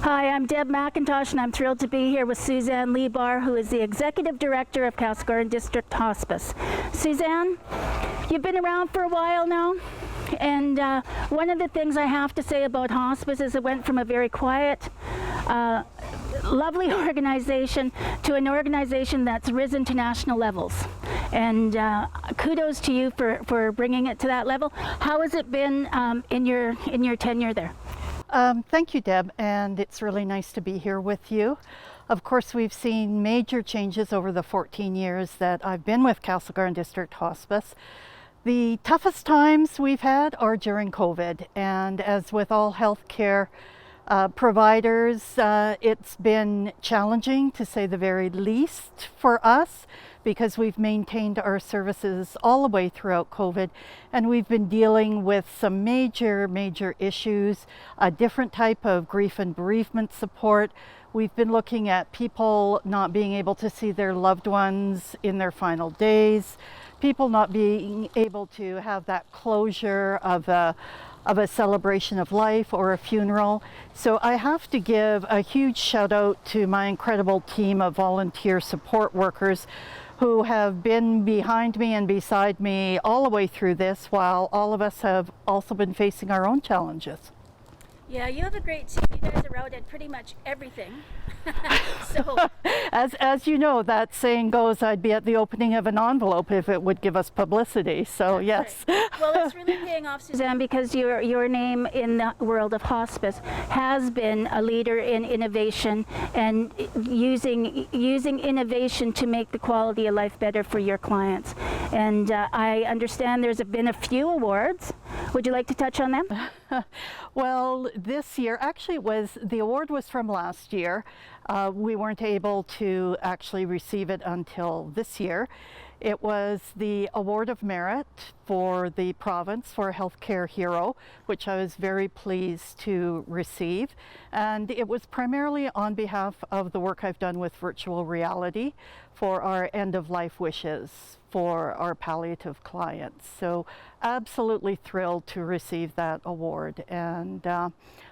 Hi, I'm Deb McIntosh, and I'm thrilled to be here with Suzanne Lehbauer, who is the Executive Director of Castlegar District Hospice. Suzanne, you've been around for a while now, and one of the things I have to say about hospice is it went from a very quiet, lovely organization to an organization that's risen to national levels. And kudos to you for bringing it to that level. How has it been in your tenure there? Thank you, Deb, and it's really nice to be here with you. Of course, we've seen major changes over the 14 years that I've been with Castlegar District Hospice. The toughest times we've had are during COVID, and as with all healthcare providers, it's been challenging to say the very least for us, because we've maintained our services all the way throughout COVID, and we've been dealing with some major issues, a different type of grief and bereavement support. We've been looking at people not being able to see their loved ones in their final days, people not being able to have that closure of a celebration of life or a funeral. So I have to give a huge shout out to my incredible team of volunteer support workers who have been behind me and beside me all the way through this, while all of us have also been facing our own challenges. Yeah, you have a great team. You guys are out at pretty much everything. So, as you know, that saying goes, I'd be at the opening of an envelope if it would give us publicity. So yes. Right. Well, it's really paying off, Suzanne, because your name in the world of hospice has been a leader in innovation and using innovation to make the quality of life better for your clients. And I understand there's been a few awards. Would you like to touch on them? Well, this year, actually the award was from last year. We weren't able to actually receive it until this year. It was the Award of Merit for the province for a Healthcare Hero, which I was very pleased to receive. And it was primarily on behalf of the work I've done with virtual reality for our end-of-life wishes for our palliative clients. So absolutely thrilled to receive that award. And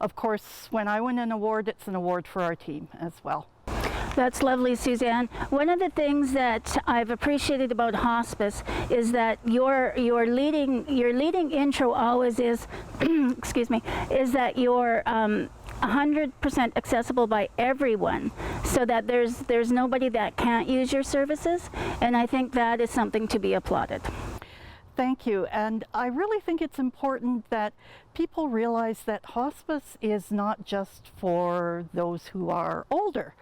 of course, when I win an award, it's an award for our team as well. That's lovely, Suzanne. One of the things that I've appreciated about hospice is that your leading intro always is, excuse me, is that you're 100% accessible by everyone, so that there's nobody that can't use your services, and I think that is something to be applauded. Thank you, and I really think it's important that people realize that hospice is not just for those who are older.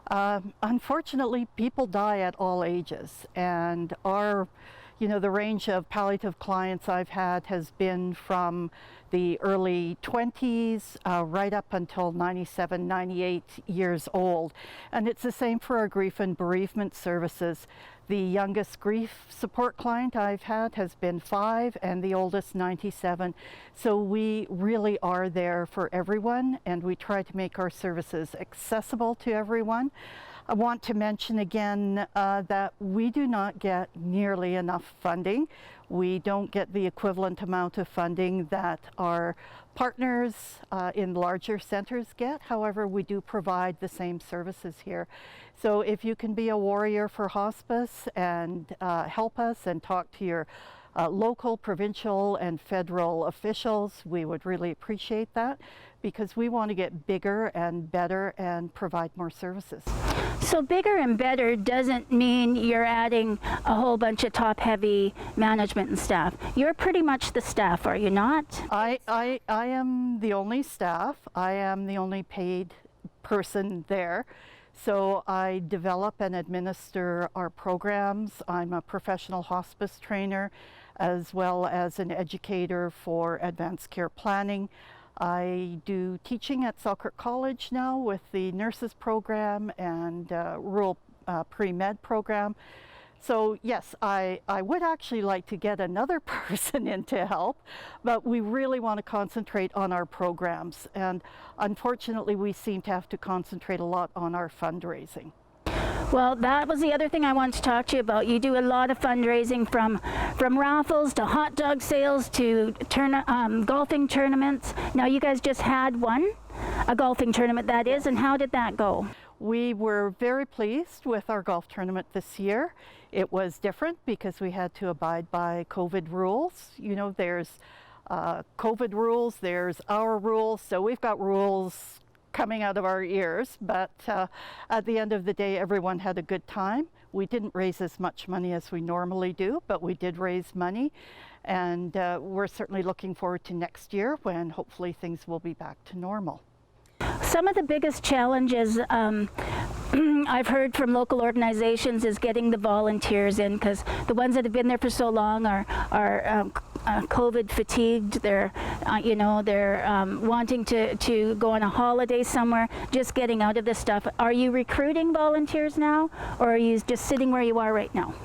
Unfortunately, people die at all ages, and the range of palliative clients I've had has been from the early 20s right up until 97, 98 years old. And it's the same for our grief and bereavement services. The youngest grief support client I've had has been 5, and the oldest 97. So we really are there for everyone, and we try to make our services accessible to everyone. I want to mention again that we do not get nearly enough funding. We don't get the equivalent amount of funding that our partners in larger centers get. However, we do provide the same services here. So if you can be a warrior for hospice and help us and talk to your local, provincial, and federal officials, we would really appreciate that, because we want to get bigger and better and provide more services. So bigger and better doesn't mean you're adding a whole bunch of top-heavy management and staff. You're pretty much the staff, are you not? I am the only staff. I am the only paid person there. So I develop and administer our programs. I'm a professional hospice trainer, as well as an educator for advanced care planning. I do teaching at Selkirk College now with the nurses program and rural pre-med program. So yes, I would actually like to get another person in to help, but we really want to concentrate on our programs. And unfortunately, we seem to have to concentrate a lot on our fundraising. Well, that was the other thing I wanted to talk to you about. You do a lot of fundraising, from raffles to hot dog sales to golfing tournaments. Now, you guys just had one a golfing tournament that is, and how did that go? We were very pleased with our golf tournament this year. It was different because we had to abide by COVID rules. You know, there's COVID rules, there's our rules, so we've got rules coming out of our ears, but at the end of the day, everyone had a good time. We didn't raise as much money as we normally do, but we did raise money, and we're certainly looking forward to next year when hopefully things will be back to normal. Some of the biggest challenges I've heard from local organizations is getting the volunteers in, because the ones that have been there for so long are COVID fatigued. They're wanting to go on a holiday somewhere, just getting out of this stuff. Are you recruiting volunteers now, or are you just sitting where you are right now?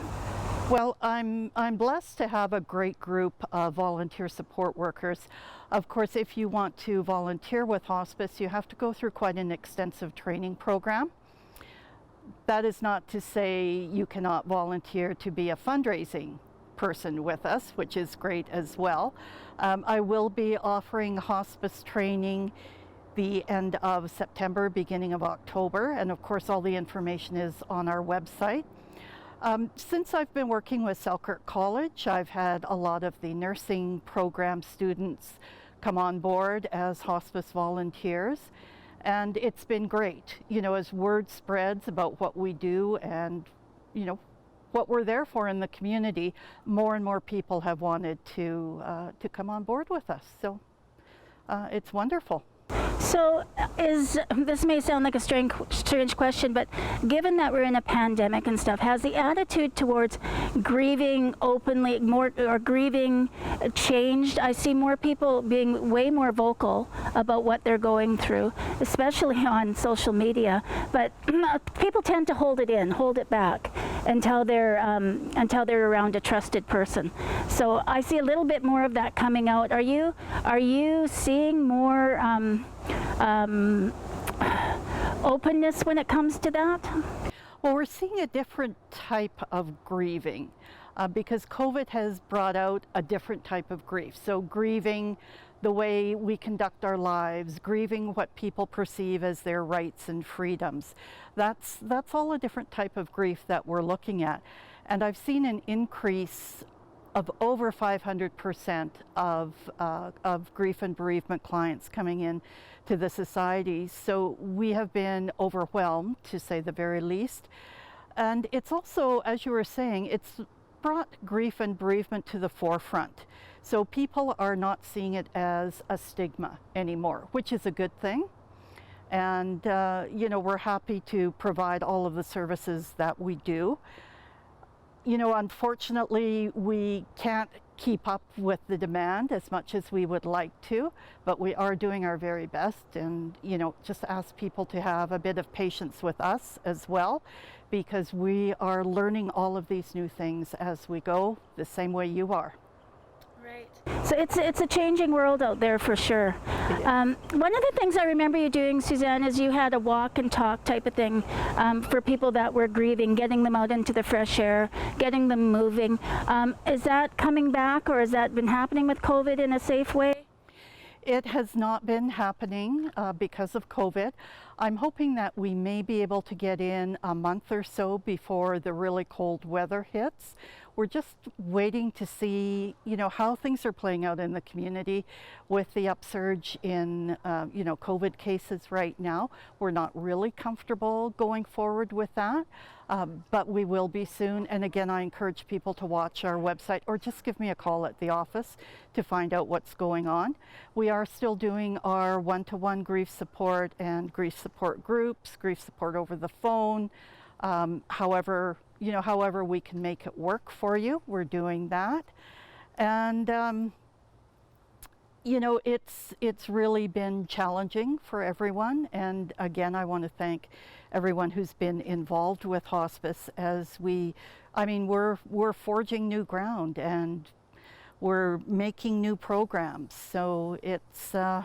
Well, I'm blessed to have a great group of volunteer support workers. Of course, if you want to volunteer with hospice, you have to go through quite an extensive training program. That is not to say you cannot volunteer to be a fundraising person with us, which is great as well. I will be offering hospice training the end of September, beginning of October, and of course all the information is on our website. Since I've been working with Selkirk College, I've had a lot of the nursing program students come on board as hospice volunteers, and it's been great. You know, as word spreads about what we do and, you know, what we're there for in the community, more and more people have wanted to come on board with us. So it's wonderful. So this may sound like a strange question, but given that we're in a pandemic and stuff, has the attitude towards grieving openly or grieving changed? I see more people being way more vocal about what they're going through, especially on social media, but people tend to hold it back until they're around a trusted person. So I see a little bit more of that coming out. Are you seeing more openness when it comes to that? Well, we're seeing a different type of grieving because COVID has brought out a different type of grief. So grieving the way we conduct our lives, grieving what people perceive as their rights and freedoms. That's all a different type of grief that we're looking at. And I've seen an increase of over 500% of grief and bereavement clients coming in to the society. So we have been overwhelmed, to say the very least. And it's also, as you were saying, it's brought grief and bereavement to the forefront. So people are not seeing it as a stigma anymore, which is a good thing. And you know, we're happy to provide all of the services that we do. You know, unfortunately, we can't keep up with the demand as much as we would like to, but we are doing our very best, and, you know, just ask people to have a bit of patience with us as well, because we are learning all of these new things as we go, the same way you are. Right. So it's a changing world out there for sure. One of the things I remember you doing, Suzanne, is you had a walk and talk type of thing for people that were grieving, getting them out into the fresh air, getting them moving. Is that coming back, or has that been happening with COVID in a safe way? It has not been happening because of COVID. I'm hoping that we may be able to get in a month or so before the really cold weather hits. We're just waiting to see, you know, how things are playing out in the community with the upsurge in, you know, COVID cases right now. We're not really comfortable going forward with that, but we will be soon. And again, I encourage people to watch our website or just give me a call at the office to find out what's going on. We are still doing our one-to-one grief support and grief support groups, grief support over the phone. However we can make it work for you, we're doing that. And you know, it's really been challenging for everyone. And again, I want to thank everyone who's been involved with hospice as we're forging new ground and we're making new programs. So it's been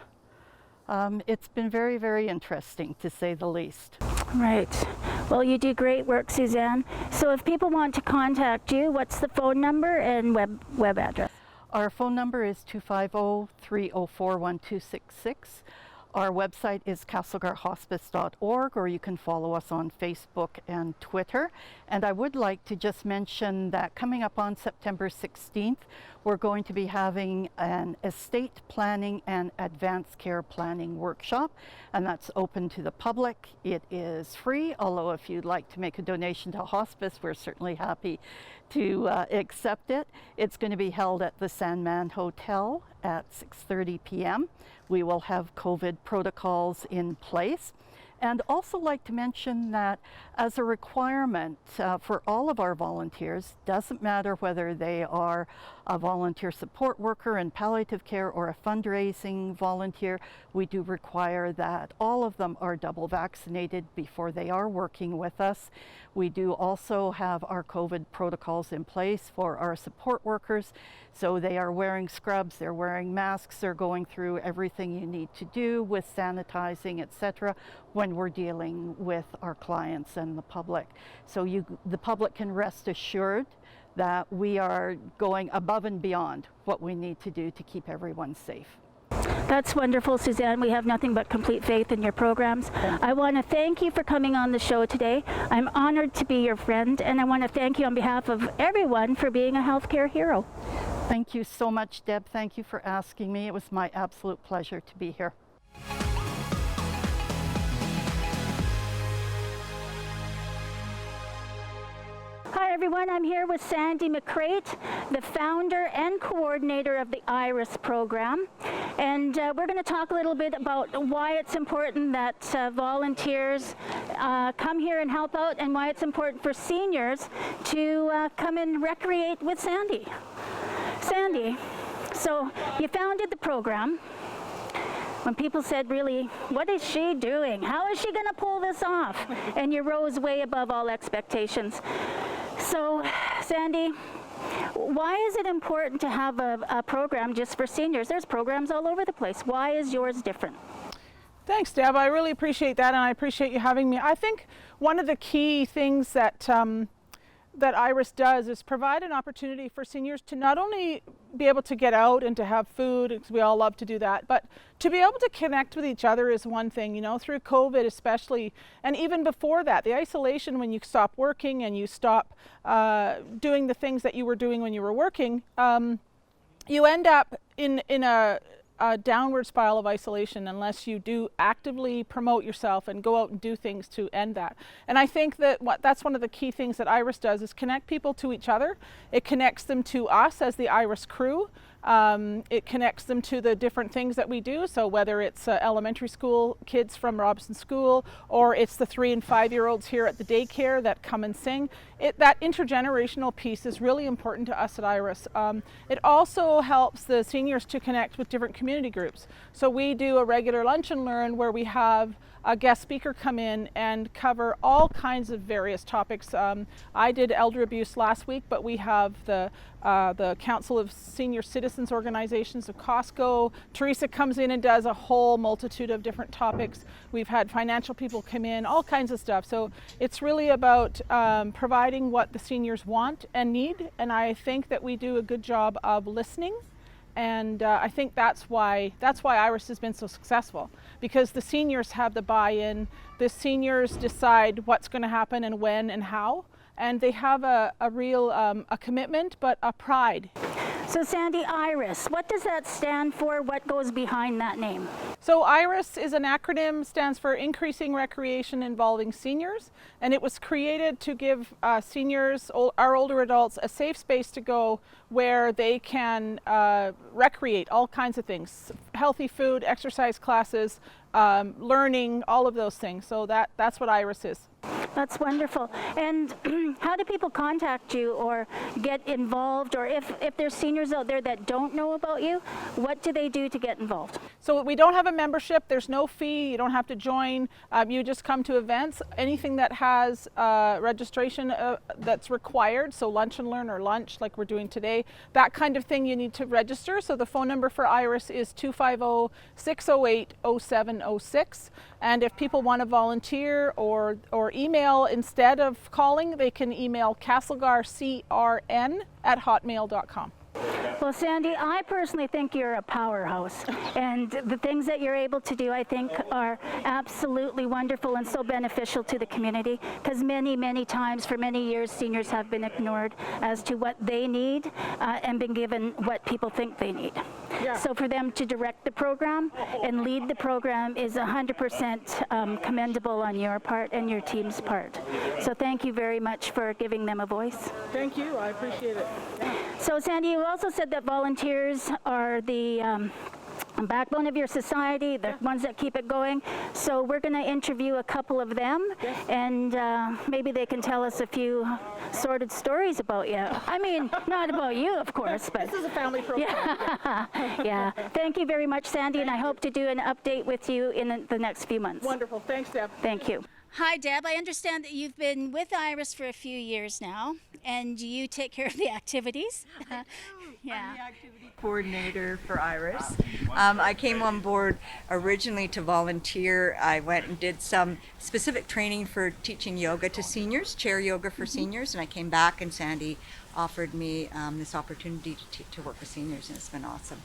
very, very interesting, to say the least. Right. Well, you do great work, Suzanne. So if people want to contact you, what's the phone number and web address? Our phone number is 250-304-1266. Our website is castlegarhospice.org, or you can follow us on Facebook and Twitter. And I would like to just mention that coming up on September 16th, we're going to be having an estate planning and advanced care planning workshop, and that's open to the public. It is free, although if you'd like to make a donation to Hospice, we're certainly happy to accept it. It's going to be held at the Sandman Hotel at 6:30 p.m. We will have COVID protocols in place. And also like to mention that as a requirement for all of our volunteers, doesn't matter whether they are a volunteer support worker in palliative care or a fundraising volunteer, we do require that all of them are double vaccinated before they are working with us. We do also have our COVID protocols in place for our support workers. So they are wearing scrubs, they're wearing masks, they're going through everything you need to do with sanitizing, etc., when we're dealing with our clients and the public. So the public can rest assured that we are going above and beyond what we need to do to keep everyone safe. That's wonderful, Suzanne. We have nothing but complete faith in your programs. I want to thank you for coming on the show today. I'm honored to be your friend, and I want to thank you on behalf of everyone for being a healthcare hero. Thank you so much, Deb. Thank you for asking me. It was my absolute pleasure to be here. Hi everyone, I'm here with Sandy McCreight, the founder and coordinator of the IRIS program. And we're going to talk a little bit about why it's important that volunteers come here and help out, and why it's important for seniors to come and recreate with Sandy. Sandy, so you founded the program. When people said, really, what is she doing? How is she going to pull this off? And you rose way above all expectations. So, Sandy, why is it important to have a program just for seniors? There's programs all over the place. Why is yours different? Thanks, Deb. I really appreciate that, and I appreciate you having me. I think one of the key things that that IRIS does is provide an opportunity for seniors to not only be able to get out and to have food, because we all love to do that, but to be able to connect with each other is one thing, you know, through COVID especially, and even before that, the isolation when you stop working and you stop doing the things that you were doing when you were working, you end up in a downward spiral of isolation unless you do actively promote yourself and go out and do things to end that. And I think that that's one of the key things that IRIS does is connect people to each other. It connects them to us as the IRIS crew. It connects them to the different things that we do. So whether it's elementary school kids from Robson School, or it's the 3 and 5-year-olds here at the daycare that come and sing, that intergenerational piece is really important to us at IRIS. It also helps the seniors to connect with different community groups. So we do a regular lunch and learn where we have a guest speaker come in and cover all kinds of various topics. I did elder abuse last week, but we have the Council of Senior Citizens Organizations of Costco. Teresa comes in and does a whole multitude of different topics. We've had financial people come in, all kinds of stuff. So it's really about providing what the seniors want and need, and I think that we do a good job of listening. And I think that's why IRIS has been so successful, because the seniors have the buy-in. The seniors decide what's going to happen and when and how, and they have a real a commitment, but a pride. So Sandy, IRIS, what does that stand for? What goes behind that name? So IRIS is an acronym, stands for Increasing Recreation Involving Seniors, and it was created to give seniors, our older adults, a safe space to go where they can recreate all kinds of things, healthy food, exercise classes, learning, all of those things. So that's what IRIS is. That's wonderful. And how do people contact you or get involved? Or if there's seniors out there that don't know about you, what do they do to get involved? So we don't have a membership. There's no fee. You don't have to join. You just come to events. Anything that has registration that's required, so lunch and learn or lunch like we're doing today, that kind of thing, you need to register. So the phone number for IRIS is 250-608-0706. And if people want to volunteer or email instead of calling, they can email castlegarcrn@hotmail.com. Well, Sandy, I personally think you're a powerhouse, and the things that you're able to do, I think, are absolutely wonderful and so beneficial to the community, because many, many times for many years, seniors have been ignored as to what they need and been given what people think they need. Yeah. So for them to direct the program and lead the program is 100% commendable on your part and your team's part. So thank you very much for giving them a voice. Thank you. I appreciate it. So Sandy, you also said that volunteers are the backbone of your society, the ones that keep it going. So we're going to interview a couple of them, and maybe they can tell us a few sordid stories about you. I mean, not about you, of course, but This is a family program. yeah. Thank you very much, Sandy, and I hope to do an update with you in the next few months. Wonderful. Thanks, Deb. Thank you. Hi, Deb. I understand that you've been with IRIS for a few years now, and you take care of the activities. Yeah. I'm the activity coordinator for IRIS. I came on board originally to volunteer. I went and did some specific training for teaching yoga to seniors, chair yoga for seniors, and I came back and Sandy offered me this opportunity to work with seniors, and it's been awesome.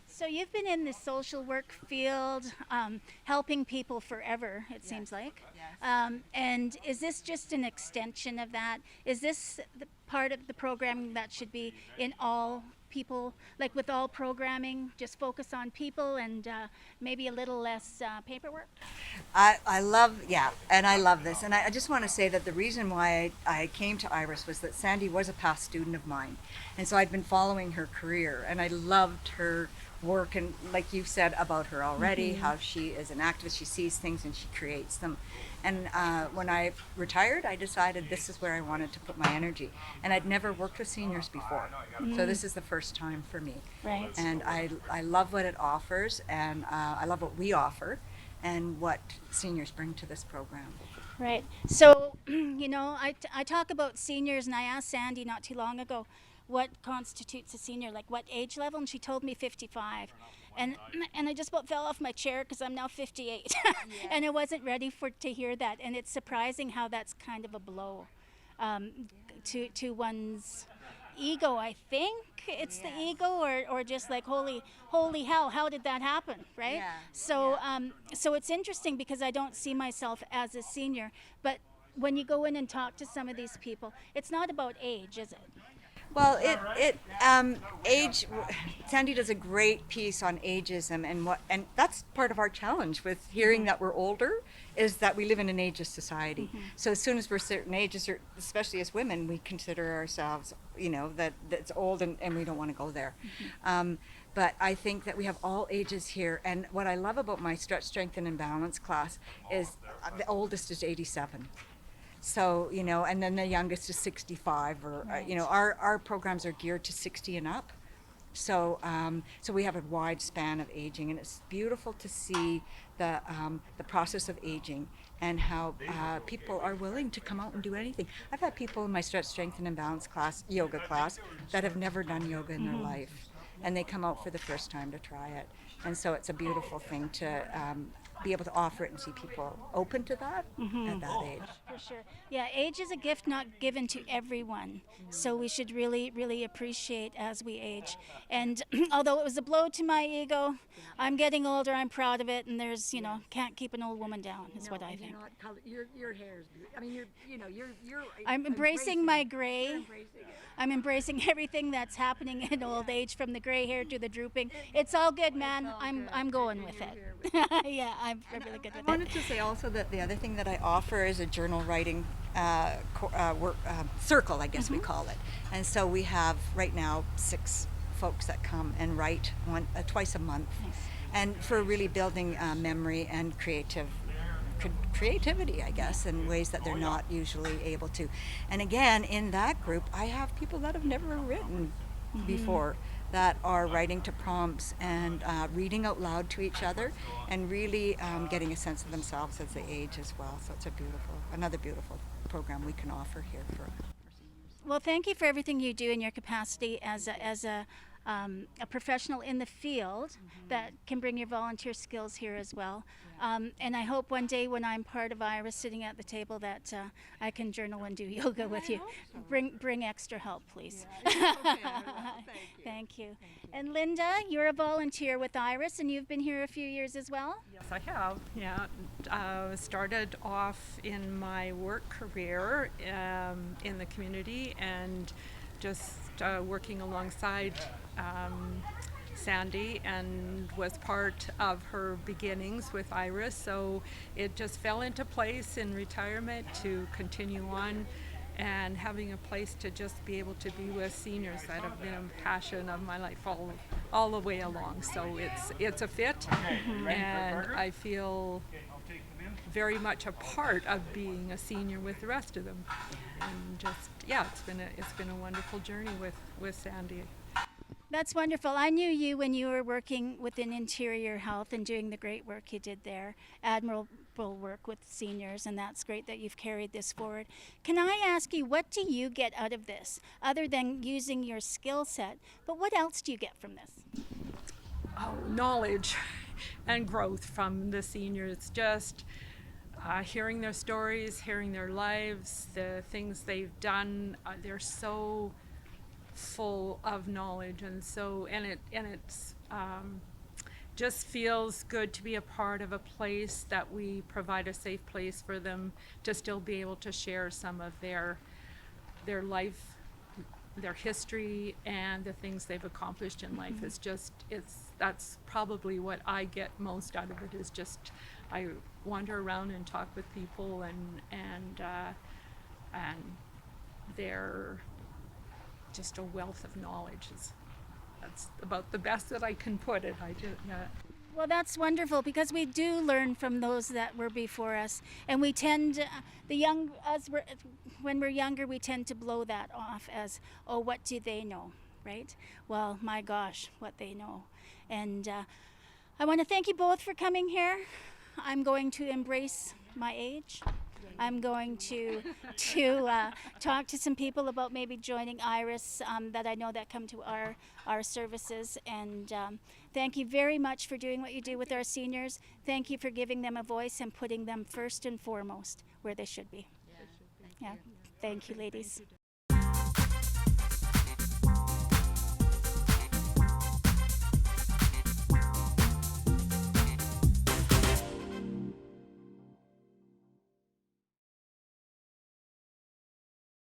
So you've been in the social work field, helping people forever, it seems like. Yes. And is this just an extension of that? Is this the part of the programming that should be in all people, like with all programming, just focus on people and maybe a little less paperwork? I love this. And I just want to say that the reason why I came to IRIS was that Sandy was a past student of mine. And so I'd been following her career, and I loved her work, and like you said about her already, how she is an activist, she sees things and she creates them. And when I retired, I decided this is where I wanted to put my energy. And I'd never worked with seniors before, so this is the first time for me. Right. And I love what it offers, and I love what we offer, and what seniors bring to this program. Right. So, you know, I talk about seniors, and I asked Sandy not too long ago what constitutes a senior, like what age level, and she told me 55. And I just about fell off my chair because I'm now 58. And I wasn't ready to hear that. And it's surprising how that's kind of a blow to one's ego, I think. It's the ego, or just like, holy hell, how did that happen, right? Yeah. So, so it's interesting because I don't see myself as a senior. But when you go in and talk to some of these people, it's not about age, is it? Well, age. Sandy does a great piece on ageism, and that's part of our challenge with hearing that we're older, is that we live in an ageist society. So as soon as we're certain ages, especially as women, we consider ourselves, you know, that's old, and we don't want to go there. But I think that we have all ages here, and what I love about my Stretch, Strengthen, and Balance class is the oldest is 87. So, you know, and then the youngest is 65, or, you know, our programs are geared to 60 and up. So, so we have a wide span of aging, and it's beautiful to see the process of aging and how people are willing to come out and do anything. I've had people in my Stretch, Strengthen, and Balance class, yoga class, that have never done yoga in their life, and they come out for the first time to try it. And so it's a beautiful thing to be able to offer it and see people open to that at that age. For sure. Yeah, age is a gift not given to everyone. So we should really, really appreciate as we age. And although it was a blow to my ego, I'm getting older, I'm proud of it, and there's, you know, can't keep an old woman down, is what I think. Your hair is, I mean, you're I'm embracing my gray. You're embracing it. I'm embracing everything that's happening in old age, from the gray hair to the drooping. It's all good, man. I'm going with it. Yeah, I'm really good with I wanted to say also that the other thing that I offer is a journal writing circle, I guess we call it. And so we have right now 6 folks that come and write twice a month. Nice. And for really building memory and creativity, I guess, in ways that they're not usually able to. And again, in that group, I have people that have never written before, that are writing to prompts and reading out loud to each other, and really getting a sense of themselves as they age as well. So it's another beautiful program we can offer here for seniors. Well, thank you for everything you do in your capacity as a a professional in the field that can bring your volunteer skills here as well. And I hope one day when I'm part of IRIS sitting at the table that I can journal and do yoga with you. Bring extra help, please. Thank you. And Linda, you're a volunteer with IRIS and you've been here a few years as well? Yes, I have. Yeah, started off in my work career in the community and just working alongside Sandy, and was part of her beginnings with IRIS. So it just fell into place in retirement to continue on and having a place to just be able to be with seniors that have been a passion of my life all the way along. So it's a fit, and I feel very much a part of being a senior with the rest of them. And just, yeah, it's been a wonderful journey with Sandy. That's wonderful. I knew you when you were working within Interior Health and doing the great work you did there, admirable work with seniors, and that's great that you've carried this forward. Can I ask you, what do you get out of this, other than using your skill set, but what else do you get from this? Oh, knowledge and growth from the seniors, just hearing their stories, hearing their lives, the things they've done. They're so full of knowledge, and it's just feels good to be a part of a place that we provide a safe place for them to still be able to share some of their life, their history, and the things they've accomplished in life. That's probably what I get most out of it, is just I wander around and talk with people, and they're just a wealth of knowledge. That's about the best that I can put it. Well, that's wonderful, because we do learn from those that were before us, and we tend, when we're younger, we tend to blow that off as, oh, what do they know, right? Well, my gosh, what they know. And I want to thank you both for coming here. I'm going to embrace my age. I'm going to talk to some people about maybe joining IRIS that I know that come to our services. And thank you very much for doing what you do with our seniors. Thank you for giving them a voice and putting them first and foremost where they should be. Yeah. Thank you, ladies.